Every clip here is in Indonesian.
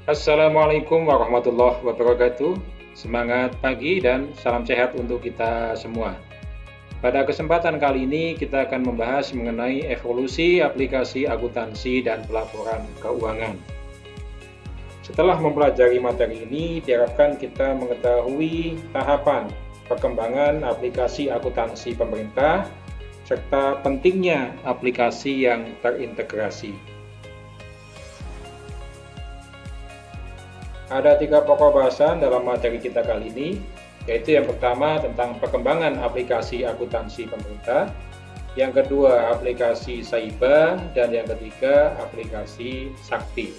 Assalamualaikum warahmatullahi wabarakatuh. Semangat pagi dan salam sehat untuk kita semua. Pada kesempatan kali ini kita akan membahas mengenai evolusi aplikasi akuntansi dan pelaporan keuangan. Setelah mempelajari materi ini, diharapkan kita mengetahui tahapan perkembangan aplikasi akuntansi pemerintah serta pentingnya aplikasi yang terintegrasi. Ada 3 pokok bahasan dalam materi kita kali ini, yaitu yang pertama tentang perkembangan aplikasi akuntansi pemerintah, yang kedua aplikasi Saiba, dan yang ketiga aplikasi Sakti.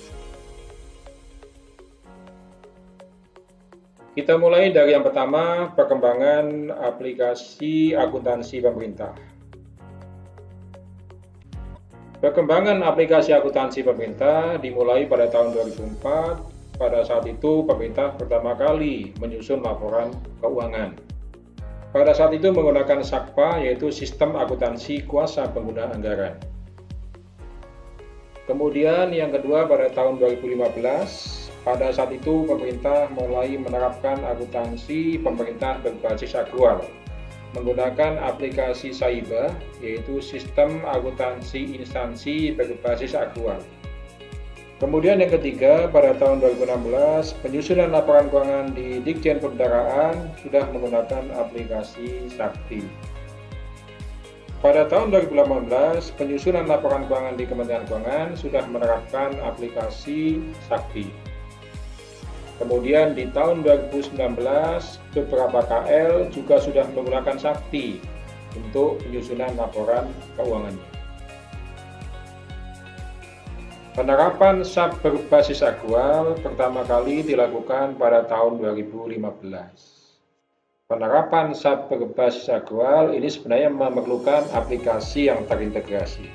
Kita mulai dari yang pertama, perkembangan aplikasi akuntansi pemerintah. Perkembangan aplikasi akuntansi pemerintah dimulai pada tahun 2004. Pada saat itu, pemerintah pertama kali menyusun laporan keuangan. Pada saat itu menggunakan SAKPA, yaitu Sistem Akuntansi Kuasa Pengguna Anggaran. Kemudian yang kedua pada tahun 2015, pada saat itu pemerintah mulai menerapkan akuntansi pemerintah berbasis akrual menggunakan aplikasi Saiba, yaitu Sistem Akuntansi Instansi Berbasis Akrual. Kemudian yang ketiga, pada tahun 2016, penyusunan laporan keuangan di Ditjen Perbendaharaan sudah menggunakan aplikasi Sakti. Pada tahun 2018, penyusunan laporan keuangan di Kementerian Keuangan sudah menerapkan aplikasi Sakti. Kemudian di tahun 2019, beberapa KL juga sudah menggunakan Sakti untuk penyusunan laporan keuangannya. Penerapan SAP berbasis akrual pertama kali dilakukan pada tahun 2015. Penerapan SAP berbasis akrual ini sebenarnya memerlukan aplikasi yang terintegrasi.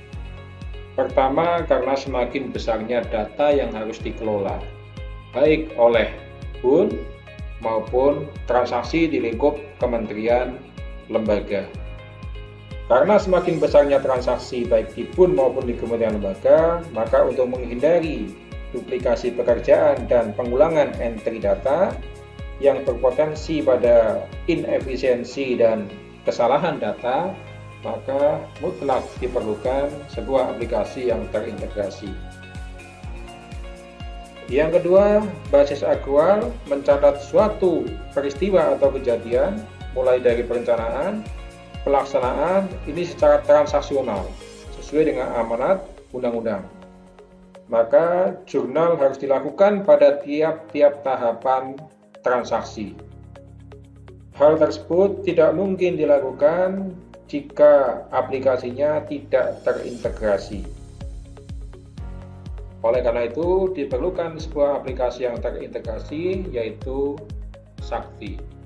Pertama, karena semakin besarnya data yang harus dikelola, baik oleh BUN maupun transaksi di lingkup kementerian lembaga. Karena semakin besarnya transaksi baik di BUN maupun di kementerian lembaga, maka untuk menghindari duplikasi pekerjaan dan pengulangan entry data yang berpotensi pada inefisiensi dan kesalahan data, maka mutlak diperlukan sebuah aplikasi yang terintegrasi. Yang kedua, basis akrual mencatat suatu peristiwa atau kejadian mulai dari perencanaan, pelaksanaan ini secara transaksional sesuai dengan amanat undang-undang. Maka jurnal harus dilakukan pada tiap-tiap tahapan transaksi. Hal tersebut tidak mungkin dilakukan jika aplikasinya tidak terintegrasi. Oleh karena itu diperlukan sebuah aplikasi yang terintegrasi, yaitu Sakti.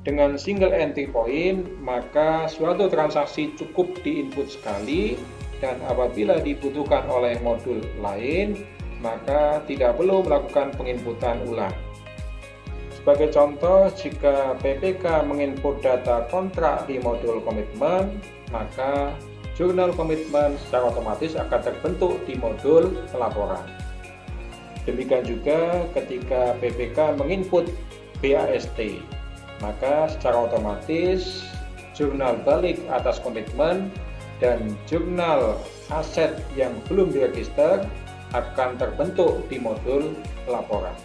Dengan single entry point, maka suatu transaksi cukup diinput sekali, dan apabila dibutuhkan oleh modul lain, maka tidak perlu melakukan penginputan ulang. Sebagai contoh, jika PPK menginput data kontrak di modul komitmen, maka jurnal komitmen secara otomatis akan terbentuk di modul pelaporan. Demikian juga ketika PPK menginput BAST, maka secara otomatis jurnal balik atas komitmen dan jurnal aset yang belum diregister akan terbentuk di modul pelaporan.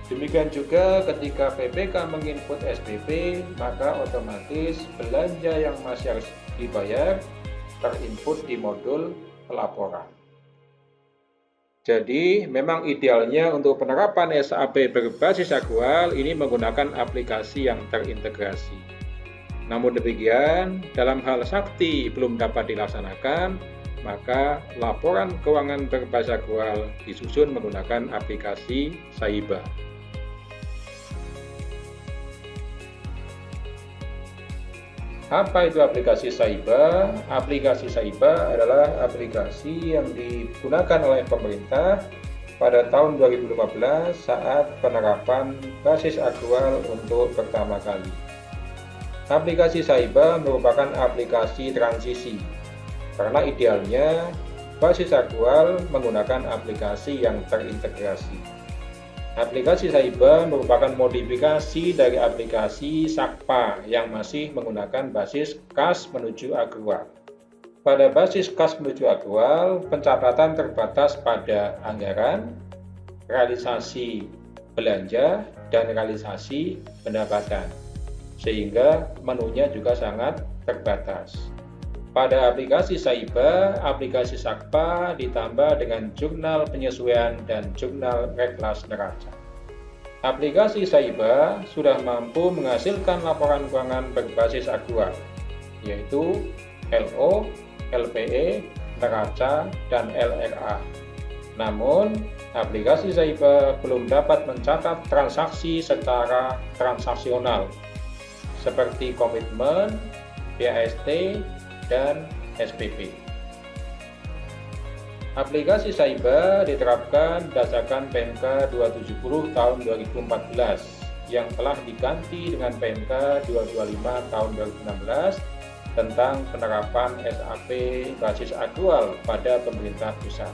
Demikian juga ketika PPK menginput SPP, maka otomatis belanja yang masih harus dibayar terinput di modul pelaporan. Jadi, memang idealnya untuk penerapan SAP berbasis akrual ini menggunakan aplikasi yang terintegrasi. Namun demikian, dalam hal Sakti belum dapat dilaksanakan, maka laporan keuangan berbasis akrual disusun menggunakan aplikasi Saiba. Apa itu aplikasi Saiba? Aplikasi Saiba adalah aplikasi yang digunakan oleh pemerintah pada tahun 2015 saat penerapan basis akrual untuk pertama kali. Aplikasi Saiba merupakan aplikasi transisi, karena idealnya berbasis aktual menggunakan aplikasi yang terintegrasi. Aplikasi Saiba merupakan modifikasi dari aplikasi Sakpa yang masih menggunakan basis kas menuju aktual. Pada basis kas menuju aktual, pencatatan terbatas pada anggaran, realisasi belanja, dan realisasi pendapatan, sehingga menunya juga sangat terbatas. Pada aplikasi Saiba, aplikasi Sakpa ditambah dengan jurnal penyesuaian dan jurnal reklas neraca. Aplikasi Saiba sudah mampu menghasilkan laporan keuangan berbasis aktual, yaitu LO, LPE, neraca, dan LRA. Namun, aplikasi Saiba belum dapat mencatat transaksi secara transaksional, seperti komitmen, BAST, dan SPP. Aplikasi Saiba diterapkan berdasarkan PMK 270 tahun 2014 yang telah diganti dengan PMK 225 tahun 2016 tentang penerapan SAP basis aktual pada pemerintah pusat.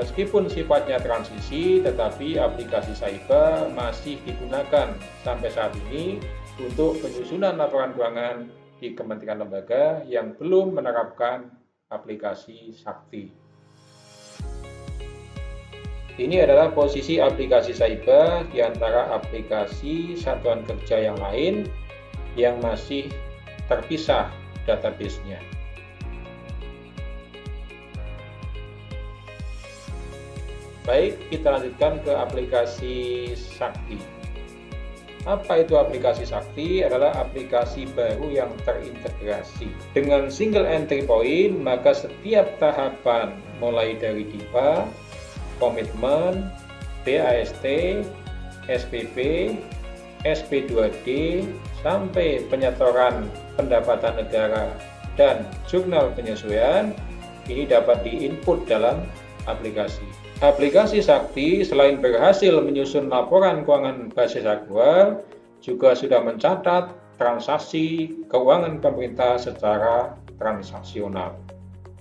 Meskipun sifatnya transisi, tetapi aplikasi Saiba masih digunakan sampai saat ini untuk penyusunan laporan keuangan di kementerian lembaga yang belum menerapkan aplikasi Sakti. Ini adalah posisi aplikasi Saiba di antara aplikasi satuan kerja yang lain yang masih terpisah database-nya. Baik, kita lanjutkan ke aplikasi Sakti. Apa itu aplikasi Sakti? Adalah aplikasi baru yang terintegrasi. Dengan single entry point, maka setiap tahapan mulai dari DIPA, komitmen, BAST, SPP, SP2D, sampai penyetoran pendapatan negara dan jurnal penyesuaian, ini dapat diinput dalam aplikasi. Aplikasi Sakti selain berhasil menyusun laporan keuangan basis aktual, juga sudah mencatat transaksi keuangan pemerintah secara transaksional.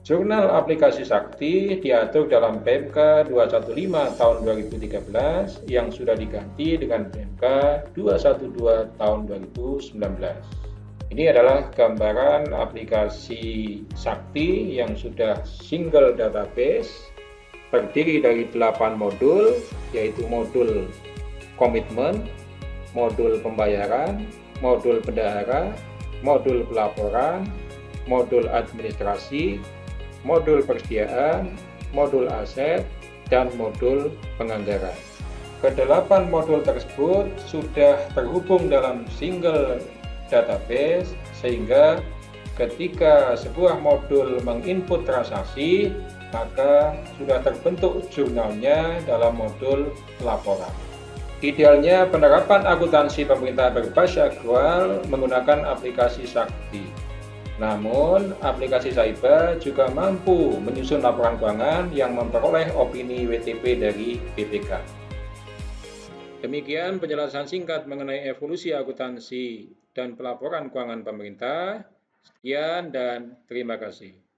Jurnal aplikasi Sakti diatur dalam PMK 215 tahun 2013 yang sudah diganti dengan PMK 212 tahun 2019. Ini adalah gambaran aplikasi Sakti yang sudah single database, terdiri dari 8 modul, yaitu modul komitmen, modul pembayaran, modul bendahara, modul pelaporan, modul administrasi, modul persediaan, modul aset, dan modul penganggaran. Kedelapan modul tersebut sudah terhubung dalam single database, sehingga ketika sebuah modul menginput transaksi, maka sudah terbentuk jurnalnya dalam modul laporan. Idealnya penerapan akuntansi pemerintah berbasis aktual menggunakan aplikasi Sakti. Namun, aplikasi Saiba juga mampu menyusun laporan keuangan yang memperoleh opini WTP dari BPK. Demikian penjelasan singkat mengenai evolusi akuntansi dan pelaporan keuangan pemerintah. Sekian dan terima kasih.